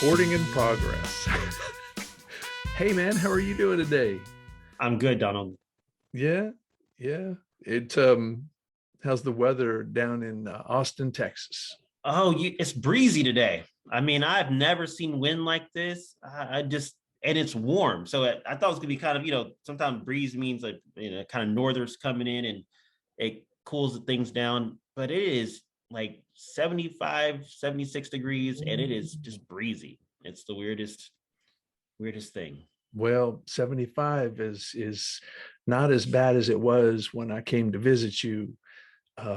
Recording in progress. Hey man, how are you doing today? I'm good, Donald. Yeah, yeah. How's the weather down in Austin, Texas? It's breezy today. I mean, I've never seen wind like this. I just, and it's warm. So I thought it was gonna be kind of, sometimes breeze means like, kind of northers coming in and it cools things down. But it is like 75, 76 degrees and it is just breezy. It's the weirdest thing. Well, 75 is not as bad as it was when I came to visit you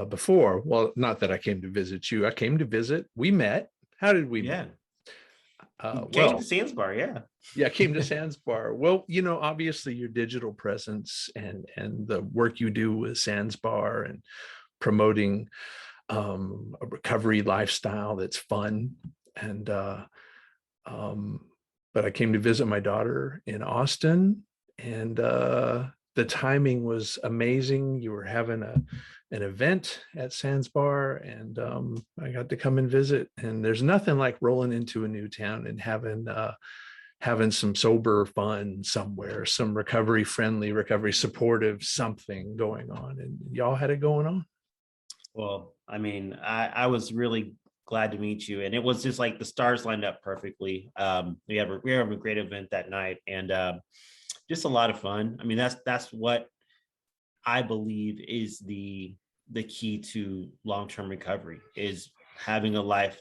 before. Well, not that I came to visit you. I came to visit. We met. How did we meet? Yeah. You came to Well, Sansbar, yeah. yeah, I came to Sansbar. Well, obviously your digital presence and the work you do with Sansbar and promoting a recovery lifestyle that's fun. And but I came to visit my daughter in Austin, and the timing was amazing. You were having an event at Sansbar, and I got to come and visit. And there's nothing like rolling into a new town and having some sober fun somewhere, some recovery friendly, recovery supportive something going on. And y'all had it going on. Well, I mean, I was really glad to meet you, and it was just like the stars lined up perfectly. We have a great event that night, and just a lot of fun. I mean, that's what I believe is the key to long term recovery is having a life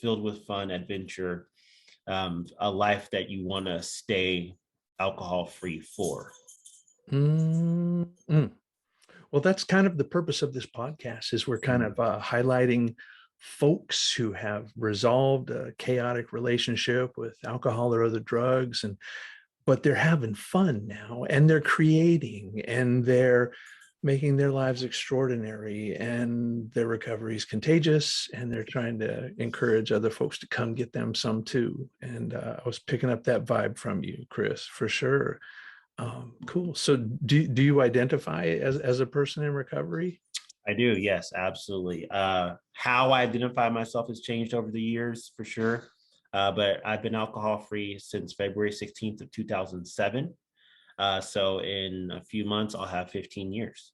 filled with fun, adventure, a life that you want to stay alcohol free for. Mm-hmm. Well, that's kind of the purpose of this podcast is we're kind of highlighting folks who have resolved a chaotic relationship with alcohol or other drugs, and but they're having fun now and they're creating and they're making their lives extraordinary and their recovery is contagious and they're trying to encourage other folks to come get them some too. And I was picking up that vibe from you, Chris, for sure. Cool. So do you identify as a person in recovery? I do, yes, absolutely. How I identify myself has changed over the years for sure. But I've been alcohol free since February 16th of 2007. So in a few months, I'll have 15 years.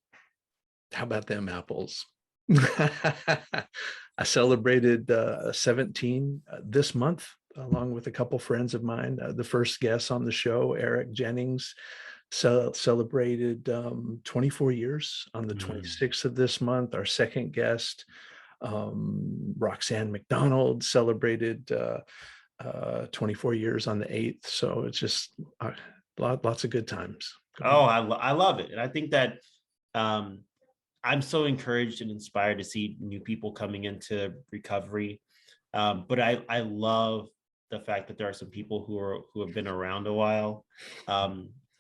How about them apples? I celebrated 17 this month, along with a couple friends of mine. The first guest on the show, Eric Jennings, celebrated 24 years on the 26th of this month. Our second guest, Roxanne McDonald, celebrated 24 years on the 8th. So it's just lots of good times. I love it. And I think that um, I'm so encouraged and inspired to see new people coming into recovery. But I love the fact that there are some people who have been around a while.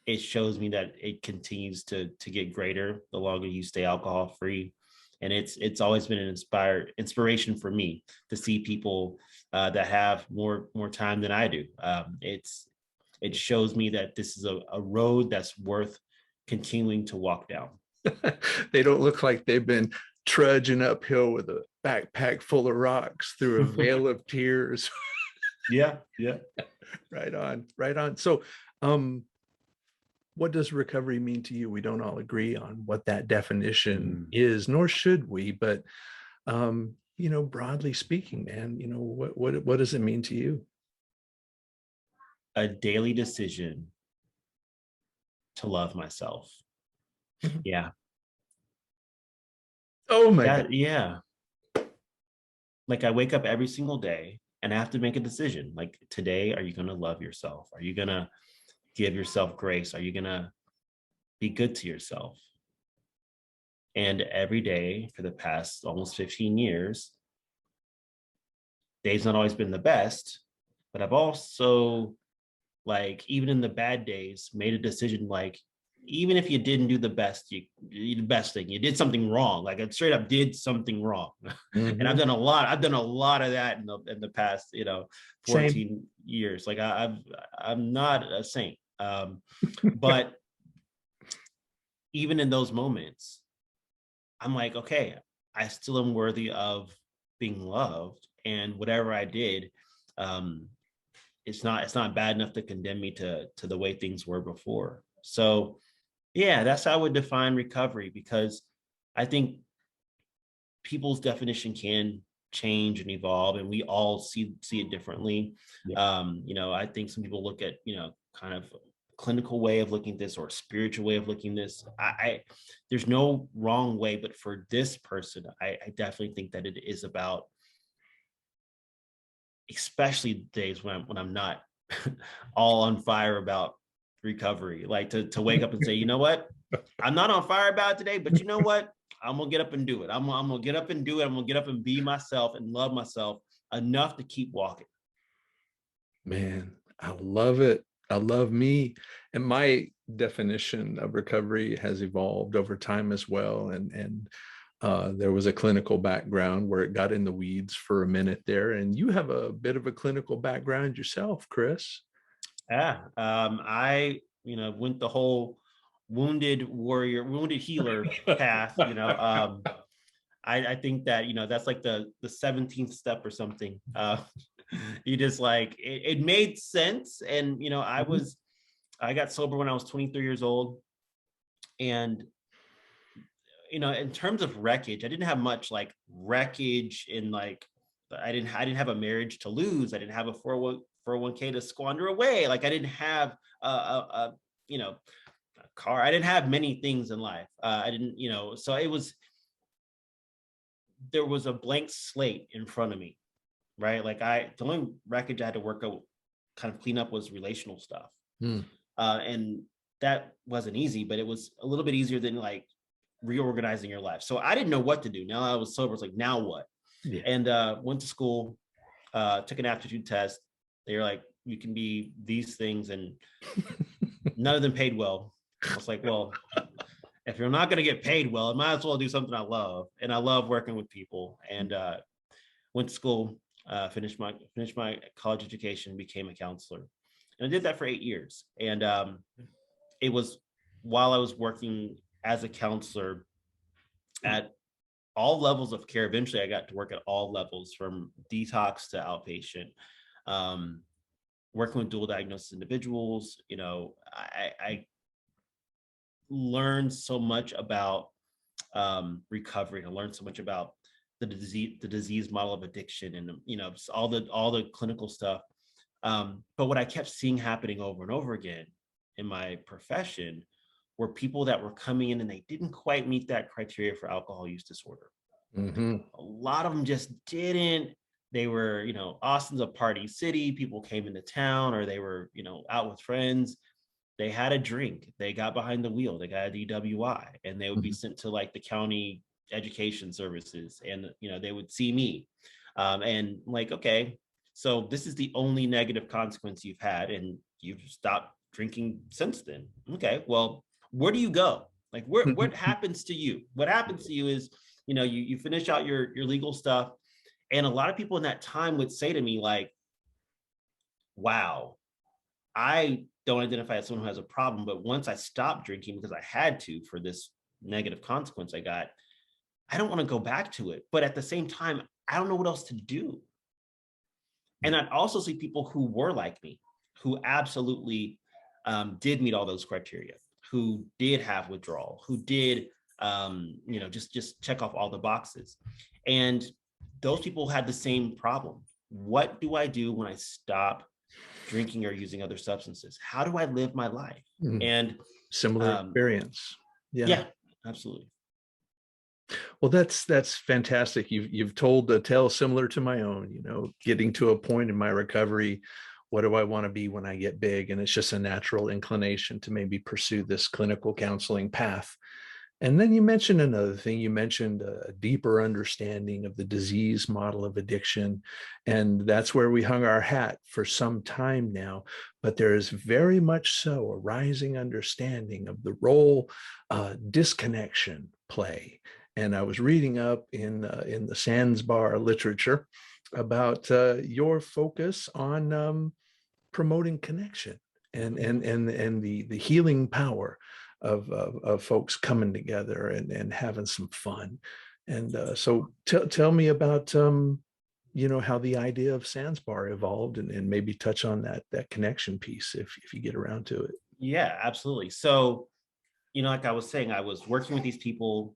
It shows me that it continues to get greater the longer you stay alcohol free. And it's always been an inspiration for me to see people that have more time than I do. It shows me that this is a road that's worth continuing to walk down. They don't look like they've been trudging uphill with a backpack full of rocks through a veil of tears. Yeah, yeah. Right on, right on. So, what does recovery mean to you? We don't all agree on what that definition is, nor should we. But, broadly speaking, man, what does it mean to you? A daily decision to love myself. Yeah. Oh my God. Yeah. Like I wake up every single day and I have to make a decision. Like today, are you going to love yourself? Are you going to give yourself grace? Are you going to be good to yourself? And every day for the past almost 15 years, days not always been the best, but I've also, like, even in the bad days, made a decision like, even if you didn't do the best thing, you did something wrong. Like I straight up did something wrong. And I've done a lot of that in the past, Same. 14 years. Like I'm not a saint. But even in those moments, I'm like, okay, I still am worthy of being loved. And whatever I did, um, it's not bad enough to condemn me to the way things were before. So yeah, that's how I would define recovery, because I think people's definition can change and evolve, and we all see it differently. Yeah. I think some people look at, kind of clinical way of looking at this or spiritual way of looking at this. I there's no wrong way, but for this person, I definitely think that it is about, especially days when I'm not all on fire about recovery, like to wake up and say, you know what, I'm not on fire about it today, but you know what, I'm gonna get up and do it. I'm gonna get up and do it. I'm gonna get up and be myself and love myself enough to keep walking. Man, I love it. I love me. And my definition of recovery has evolved over time as well. And there was a clinical background where it got in the weeds for a minute there. And you have a bit of a clinical background yourself, Chris. Yeah. I, went the whole wounded warrior, wounded healer path. I think that, that's like the 17th step or something. You just like, it made sense. And, I got sober when I was 23 years old. And, in terms of wreckage, I didn't have much like wreckage in like, I didn't have a marriage to lose. I didn't have a 401k to squander away. Like I didn't have a car. I didn't have many things in life. I didn't, so there was a blank slate in front of me, right? Like the only wreckage I had to work out, kind of clean up, was relational stuff. And that wasn't easy, but it was a little bit easier than like reorganizing your life. So I didn't know what to do. Now I was sober. It's like, now what? Yeah. And went to school, took an aptitude test. They were like, you can be these things, and none of them paid well. I was like, well, if you're not going to get paid well, I might as well do something I love. And I love working with people. And went to school, finished my college education, became a counselor. And I did that for 8 years. And it was while I was working as a counselor at all levels of care. Eventually I got to work at all levels, from detox to outpatient, working with dual diagnosis individuals. I learned so much about recovery. I learned so much about the disease model of addiction, and all the clinical stuff. But what I kept seeing happening over and over again in my profession were people that were coming in and they didn't quite meet that criteria for alcohol use disorder. Mm-hmm. A lot of them just didn't. They were, Austin's a party city. People came into town, or they were, out with friends. They had a drink. They got behind the wheel. They got a DWI, and they would be sent to like the county education services, and they would see me, and like, okay, so this is the only negative consequence you've had, and you've stopped drinking since then. Okay, well, where do you go? Like, what happens to you? What happens to you is, you finish out your legal stuff, and a lot of people in that time would say to me like, wow, I don't identify as someone who has a problem, but once I stopped drinking because I had to for this negative consequence I got, I don't want to go back to it. But at the same time, I don't know what else to do. And I'd also see people who were like me, who absolutely did meet all those criteria, who did have withdrawal, who did, just check off all the boxes. And those people had the same problem. What do I do when I stop drinking or using other substances? How do I live my life? And similar experience. Yeah, absolutely. Well, that's fantastic. You've told a tale similar to my own, getting to a point in my recovery. What do I want to be when I get big? And it's just a natural inclination to maybe pursue this clinical counseling path. And then you mentioned another thing. You mentioned a deeper understanding of the disease model of addiction. And that's where we hung our hat for some time now. But there is very much so a rising understanding of the role disconnection play. And I was reading up in the Sansbar literature about your focus on promoting connection and the healing power of folks coming together and having some fun. And so tell me about how the idea of Sansbar evolved, and maybe touch on that connection piece if you get around to it. Yeah, absolutely. So, like I was saying, I was working with these people,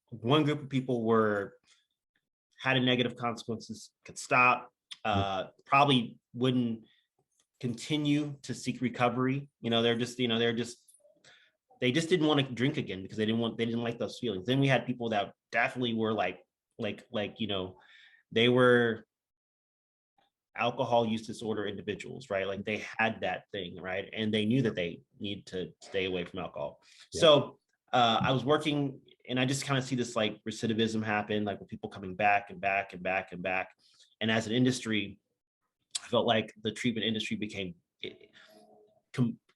one group of people had a negative consequences, could stop, probably wouldn't continue to seek recovery. They just didn't want to drink again because they didn't like those feelings. Then we had people that definitely were like, they were alcohol use disorder individuals, right? Like they had that thing, right? And they knew that they need to stay away from alcohol. Yeah. So I was working, and I just kind of see this like recidivism happen, like with people coming back and back and back and back. And as an industry, I felt like the treatment industry became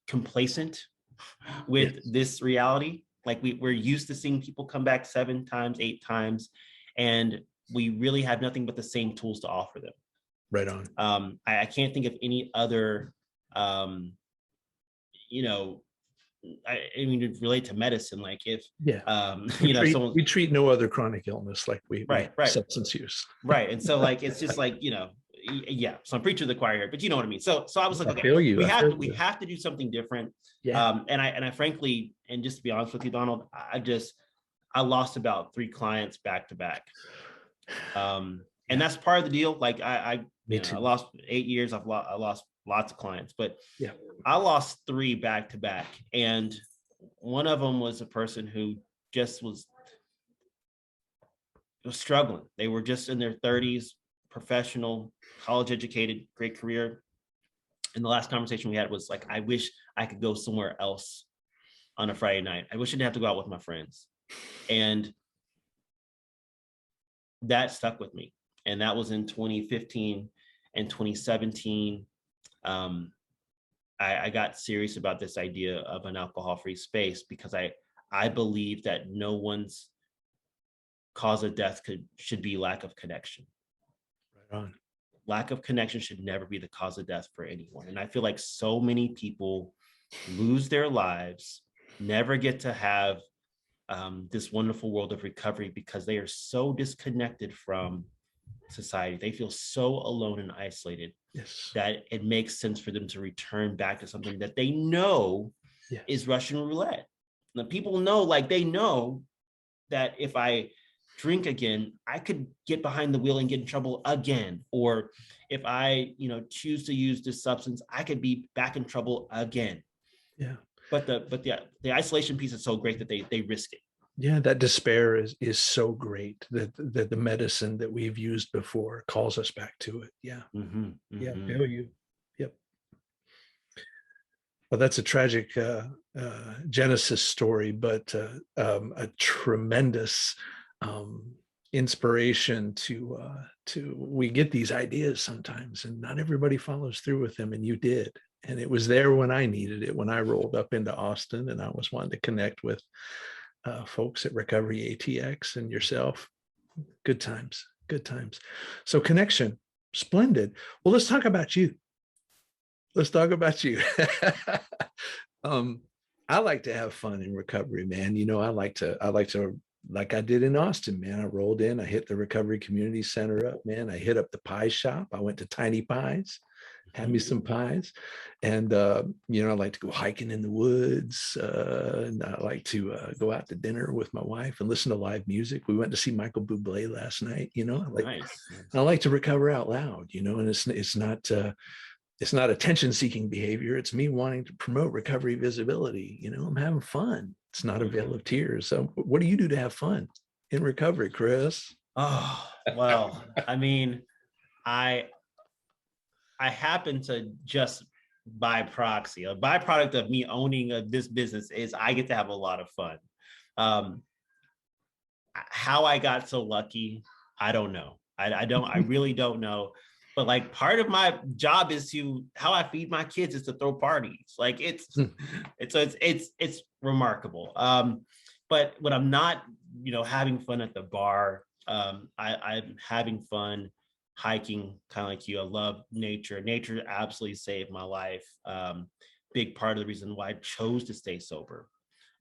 complacent with this reality. Like we're used to seeing people come back 7 times, 8 times, and we really have nothing but the same tools to offer them. Right on. I can't think of any other, I mean, to relate to medicine, like if, we treat no other chronic illness like we right. substance use. Right. And so like, it's just like, yeah, so I'm preaching to the choir here, but you know what I mean? So I was like, okay, we have to do something different. Yeah. And I frankly, and just to be honest with you, Donald, I lost about 3 clients back to back. And that's part of the deal. Like I lost 8 years. I lost lots of clients, but yeah, I lost 3 back to back. And one of them was a person who just was struggling. They were just in their 30s, professional, college educated, great career. And the last conversation we had was like, I wish I could go somewhere else on a Friday night. I wish I didn't have to go out with my friends. And that stuck with me. And that was in 2015 and 2017. I got serious about this idea of an alcohol-free space because I believe that no one's cause of death should be lack of connection. Right on. Lack of connection should never be the cause of death for anyone. And I feel like so many people lose their lives, never get to have this wonderful world of recovery because they are so disconnected from society. They feel so alone and isolated that it makes sense for them to return back to something that they know is Russian roulette. Now, people know, like they know that if I drink again, I could get behind the wheel and get in trouble again. Or if I, choose to use this substance, I could be back in trouble again. Yeah. But the isolation piece is so great that they risk it. Yeah, that despair is so great that the medicine that we've used before calls us back to it. Yeah. Mm-hmm, mm-hmm. Yeah. Feel you. Yep. Well, that's a tragic Genesis story, but a tremendous inspiration to we get these ideas sometimes, and not everybody follows through with them, and you did. And it was there when I needed it, when I rolled up into Austin and I was wanting to connect with folks at Recovery ATX and yourself. Good times. So connection, splendid. Well, let's talk about you. I like to have fun in recovery, man. I like to, like I did in Austin, man. I rolled in, I hit the Recovery Community Center up, man. I hit up the pie shop. I went to Tiny Pies, had me some pies. And, I like to go hiking in the woods. And I like to go out to dinner with my wife and listen to live music. We went to see Michael Bublé last night. I like to recover out loud, and it's not attention-seeking behavior. It's me wanting to promote recovery visibility. I'm having fun. It's not a veil of tears. So what do you do to have fun in recovery, Chris? Oh, well, I mean, I happen to just by proxy, a byproduct of me owning this business is I get to have a lot of fun. How I got so lucky, I don't know. I really don't know. But like part of my job is how I feed my kids is to throw parties. Like it's remarkable. But when I'm not, having fun at the bar, I'm having fun hiking, kind of like you. I love nature. Nature absolutely saved my life. Big part of the reason why I chose to stay sober.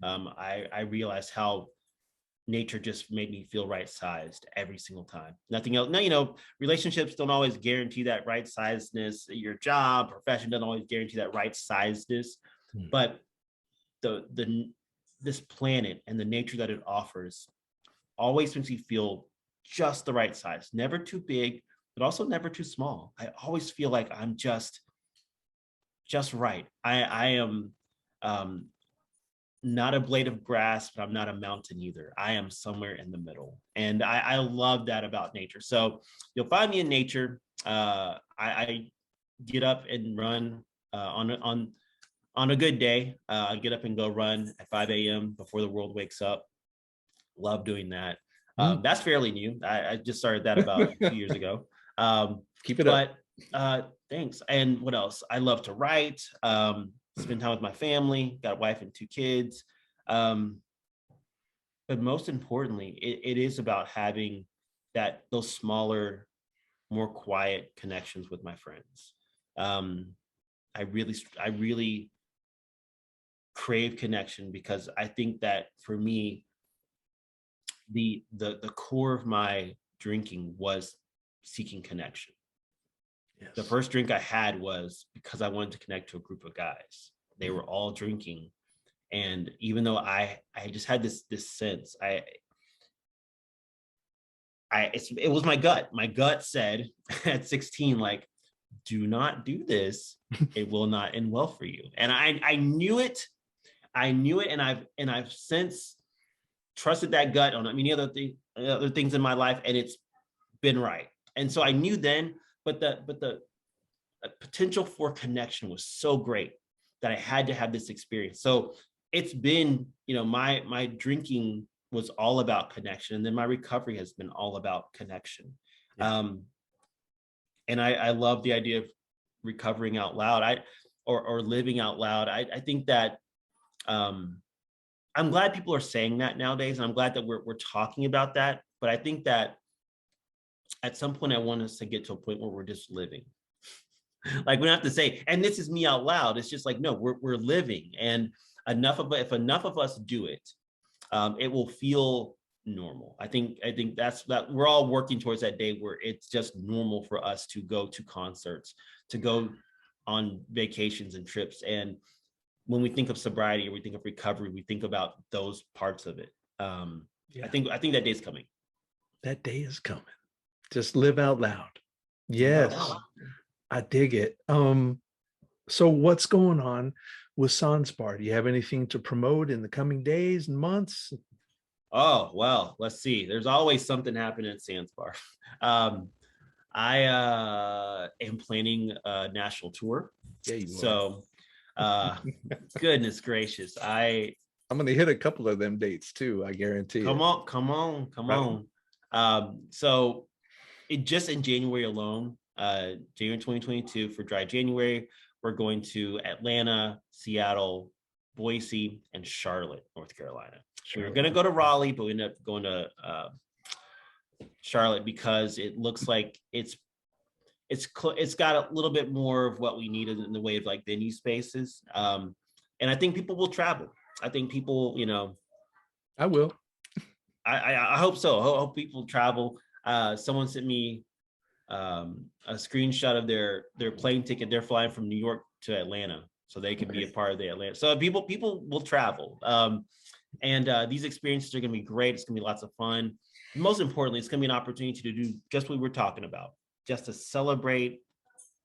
I realized how nature just made me feel right-sized every single time. Nothing else. Now, relationships don't always guarantee that right-sizedness. Your job, profession doesn't always guarantee that right-sizedness. But this planet and the nature that it offers always makes me feel just the right size. Never too big, but also never too small. I always feel like I'm just right. I am not a blade of grass, but I'm not a mountain either. I am somewhere in the middle. And I love that about nature. So you'll find me in nature. I get up and run on a good day. I get up and go run at 5 a.m. before the world wakes up. Love doing that. That's fairly new. I just started that about 2 years ago. Keep it up. But thanks. And what else? I love to write, spend time with my family, got a wife and 2 kids. But most importantly, it is about having those smaller, more quiet connections with my friends. I really crave connection, because I think that for me, the core of my drinking was seeking connection. Yes. The first drink I had was because I wanted to connect to a group of guys. They were all drinking. And even though I just had this sense, it was my gut. My gut said at 16, like, do not do this. It will not end well for you. And I knew it. And I've since trusted that gut on many other things in my life, and it's been right. And so I knew then, but the potential for connection was so great that I had to have this experience. So it's been, my drinking was all about connection, and then my recovery has been all about connection. Yeah. And I love the idea of recovering out loud, or living out loud. I think that I'm glad people are saying that nowadays, and I'm glad that we're talking about that. But I think that at some point I want us to get to a point where we're just living. Like, we don't have to say, and this is me out loud. It's just like, no, we're living, and if enough of us do it, it will feel normal. I think that we're all working towards that day where it's just normal for us to go to concerts, to go on vacations and trips. And when we think of sobriety, or we think of recovery, we think about those parts of it. Yeah. I think that day's coming. That day is coming. Just live out loud. Yes. I dig it. So what's going on with Sansbar? Do you have anything to promote in the coming days and months? Oh, well, let's see. There's always something happening at Sansbar. I am planning a national tour. Yeah, you so goodness gracious. I'm going to hit a couple of them dates too, I guarantee. Come on. So just in January alone, January 2022, for Dry January, we're going to Atlanta, Seattle, Boise, and Charlotte, North Carolina. We were going to go to Raleigh, but we ended up going to Charlotte because it looks like it's got a little bit more of what we needed in the way of like venue spaces. And I think people will travel. I think people, I will. I hope so. I hope people travel. Someone sent me a screenshot of their plane ticket. They're flying from New York to Atlanta, so they can be a part of the Atlanta. So people will travel. And these experiences are going to be great. It's going to be lots of fun. Most importantly, it's going to be an opportunity to do just what we were talking about, just to celebrate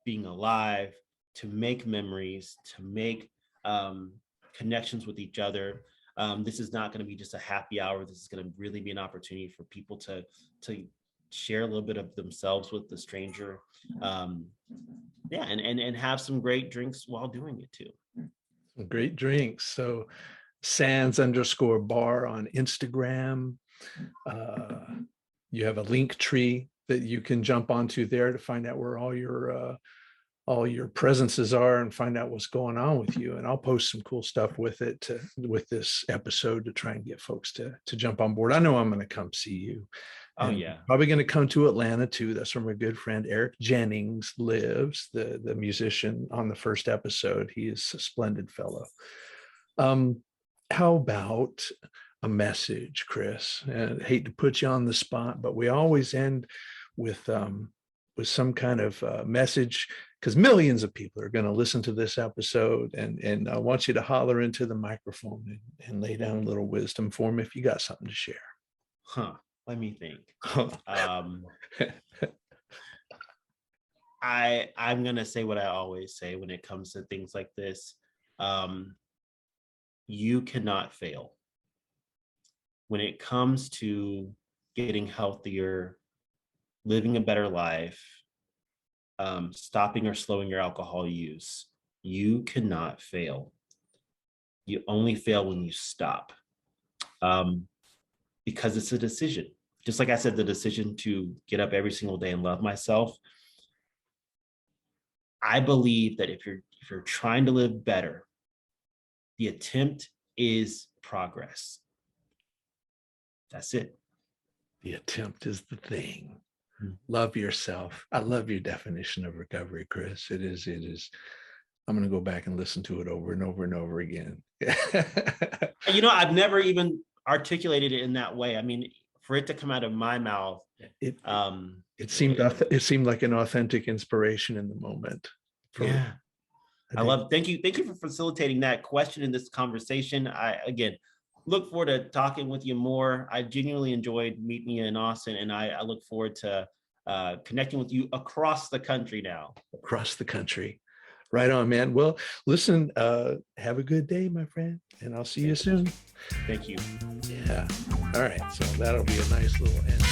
being alive, to make memories, to make connections with each other. This is not going to be just a happy hour. This is going to really be an opportunity for people to share a little bit of themselves with the stranger. And have some great drinks while doing it too. Great drinks. So Sans_bar on Instagram. You have a link tree that you can jump onto there to find out where all your presences are and find out what's going on with you. And I'll post some cool stuff with it, with this episode, to try and get folks to jump on board. I know I'm going to come see you. Oh, yeah. Probably going to come to Atlanta too. That's where my good friend Eric Jennings lives, the musician on the first episode. He is a splendid fellow. How about a message, Chris. And I hate to put you on the spot, but we always end with some kind of message, because millions of people are going to listen to this episode, and I want you to holler into the microphone and lay down a little wisdom for them if you got something to share. Let me think. I'm gonna say what I always say when it comes to things like this. You cannot fail. When it comes to getting healthier, living a better life, stopping or slowing your alcohol use, you cannot fail. You only fail when you stop. Because it's a decision. Just like I said, the decision to get up every single day and love myself. I believe that if you're trying to live better, the attempt is progress. That's it. The attempt is the thing. Love yourself. I love your definition of recovery, Chris. It is. I'm going to go back and listen to it over and over and over again. I've never even articulated it in that way. I mean, for it to come out of my mouth, it seemed like an authentic inspiration in the moment. Yeah. Thank you for facilitating that question in this conversation. I, again, look forward to talking with you more. I genuinely enjoyed meeting you in Austin, and I look forward to connecting with you across the country now. Across the country. Right on, man. Well, listen, have a good day, my friend, and I'll see you soon. Thank you. Yeah. All right. So that'll be a nice little end.